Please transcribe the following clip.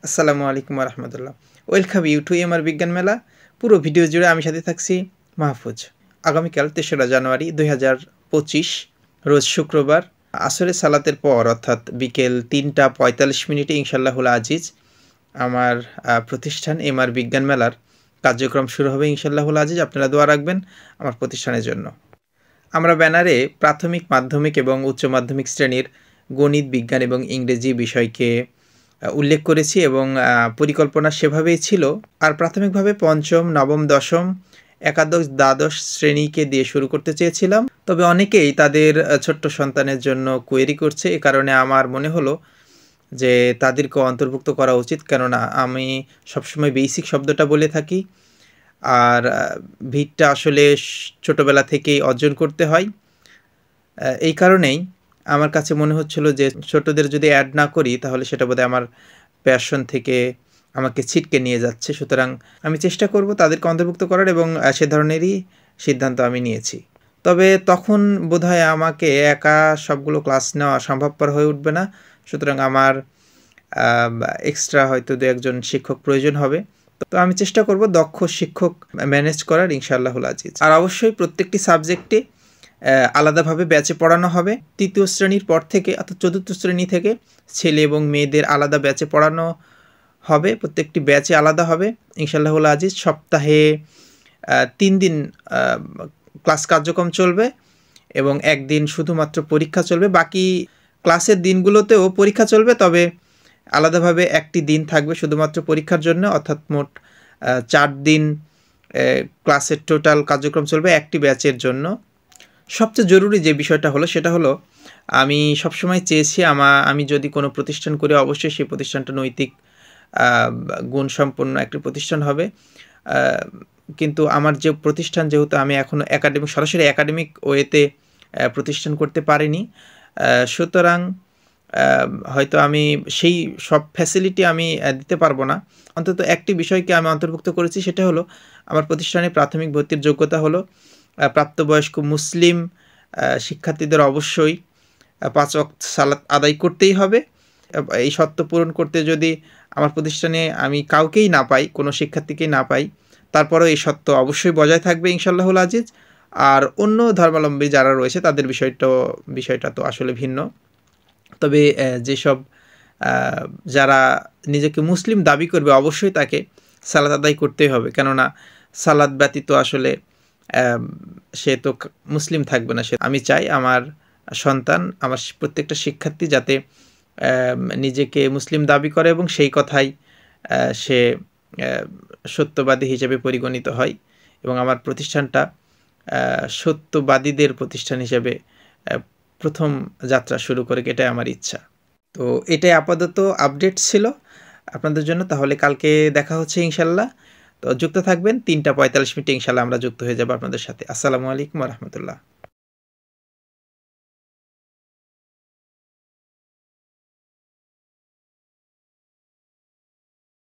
আসসালামু আলাইকুম রহমতুল্লাহ। Welcome you two MR বিজ্ঞান মেলা। পুরো ভিডিও জুড়ে আমি সাথে থাকছি মাহফুজ। আগামীকাল ৩রা জানুয়ারি ২০২৫ রোজ শুক্রবার আসরের সালাতের পর অর্থাৎ বিকেল ৩টা ৪৫ ইনশাল্লাহুল আজিজ আমার প্রতিষ্ঠান এমআর বিজ্ঞান মেলার কার্যক্রম শুরু হবে ইনশাল্লাহুল আজিজ। আপনারা দোয়া রাখবেন আমার প্রতিষ্ঠানের জন্য। আমরা ব্যানারে প্রাথমিক, মাধ্যমিক এবং উচ্চ মাধ্যমিক শ্রেণীর গণিত, বিজ্ঞান এবং ইংরেজি বিষয়কে উল্লেখ করেছি এবং পরিকল্পনা সেভাবেই ছিল। আর প্রাথমিকভাবে পঞ্চম, নবম, দশম, একাদশ, দ্বাদশ শ্রেণীকে দিয়ে শুরু করতে চেয়েছিলাম। তবে অনেকেই তাদের ছোট্ট সন্তানের জন্য কোয়েরি করছে, এ কারণে আমার মনে হলো যে তাদেরকেও অন্তর্ভুক্ত করা উচিত। কেননা আমি সবসময় বেসিক শব্দটা বলে থাকি, আর ভিতটা আসলে ছোটোবেলা থেকেই অর্জন করতে হয়। এই কারণেই আমার কাছে মনে হচ্ছিল যে ছোটদের যদি অ্যাড না করি তাহলে সেটা বোধহয় আমার প্যাশন থেকে আমাকে ছিটকে নিয়ে যাচ্ছে। সুতরাং আমি চেষ্টা করব তাদেরকে অন্তর্ভুক্ত করার এবং সে ধরনেরই সিদ্ধান্ত আমি নিয়েছি। তবে তখন বোধহয় আমাকে একা সবগুলো ক্লাস নেওয়া সম্ভবপর হয়ে উঠবে না। সুতরাং আমার এক্সট্রা হয়তো ২-১ জন শিক্ষক প্রয়োজন হবে। তো আমি চেষ্টা করব দক্ষ শিক্ষক ম্যানেজ করার ইনশাআল্লাহুল আজিজ। আর অবশ্যই প্রত্যেকটি সাবজেক্টে আলাদাভাবে ব্যাচে পড়ানো হবে। ৩য় শ্রেণীর পর থেকে অর্থাৎ ৪র্থ শ্রেণী থেকে ছেলে এবং মেয়েদের আলাদা ব্যাচে পড়ানো হবে। প্রত্যেকটি ব্যাচে আলাদা হবে ইনশাআল্লাহুল আজিজ। সপ্তাহে ৩ দিন ক্লাস কার্যক্রম চলবে এবং ১ দিন শুধুমাত্র পরীক্ষা চলবে। বাকি ক্লাসের দিনগুলোতেও পরীক্ষা চলবে, তবে আলাদাভাবে একটি দিন থাকবে শুধুমাত্র পরীক্ষার জন্য। অর্থাৎ মোট ৪ দিন ক্লাসের টোটাল কার্যক্রম চলবে একটি ব্যাচের জন্য। সবচেয়ে জরুরি যে বিষয়টা হলো সেটা হলো, আমি সবসময় চেয়েছি আমি যদি কোনো প্রতিষ্ঠান করি অবশ্যই সেই প্রতিষ্ঠানটা নৈতিক গুণসম্পন্ন একটি প্রতিষ্ঠান হবে। কিন্তু আমার যে প্রতিষ্ঠান, যেহেতু আমি এখনও সরাসরি একাডেমিক ওয়েতে প্রতিষ্ঠান করতে পারিনি, সুতরাং হয়তো আমি সেই সব ফ্যাসিলিটি আমি দিতে পারবো না। অন্তত একটি বিষয়কে আমি অন্তর্ভুক্ত করেছি, সেটা হলো আমার প্রতিষ্ঠানে প্রাথমিক ভর্তির যোগ্যতা হলো প্রাপ্তবয়স্ক মুসলিম শিক্ষার্থীদের অবশ্যই ৫ ওয়াক্ত সালাত আদায় করতেই হবে। এই শর্ত পূরণ করতে যদি আমার প্রতিষ্ঠানে আমি কাউকেই না পাই, কোনো শিক্ষার্থীকেই না পাই, তারপরেও এই শর্ত অবশ্যই বজায় থাকবে ইনশাআল্লাহুল আজিজ। আর অন্য ধর্মাবলম্বী যারা রয়েছে তাদের বিষয়টা তো আসলে ভিন্ন। তবে যেসব যারা নিজেকে মুসলিম দাবি করবে অবশ্যই তাকে সালাত আদায় করতেই হবে। কেননা সালাত ব্যতীত আসলে সে তো মুসলিম থাকবে না। আমি চাই আমার সন্তান, আমার প্রত্যেকটা শিক্ষার্থী যাতে নিজেকে মুসলিম দাবি করে এবং সেই কথাই সে সত্যবাদী হিসেবে পরিগণিত হয় এবং আমার প্রতিষ্ঠানটা সত্যবাদীদের প্রতিষ্ঠান হিসেবে প্রথম যাত্রা শুরু করে, এটাই আমার ইচ্ছা। তো এটাই আপাতত আপডেট ছিল আপনাদের জন্য। তাহলে কালকে দেখা হচ্ছে ইনশাল্লাহ। তো যুক্ত থাকবেন, ৩টা ৪৫ ইনশাল্লাহ আমরা যুক্ত হয়ে যাবো আপনাদের সাথে। আসসালামু আলাইকুম রহমতুল্লাহ।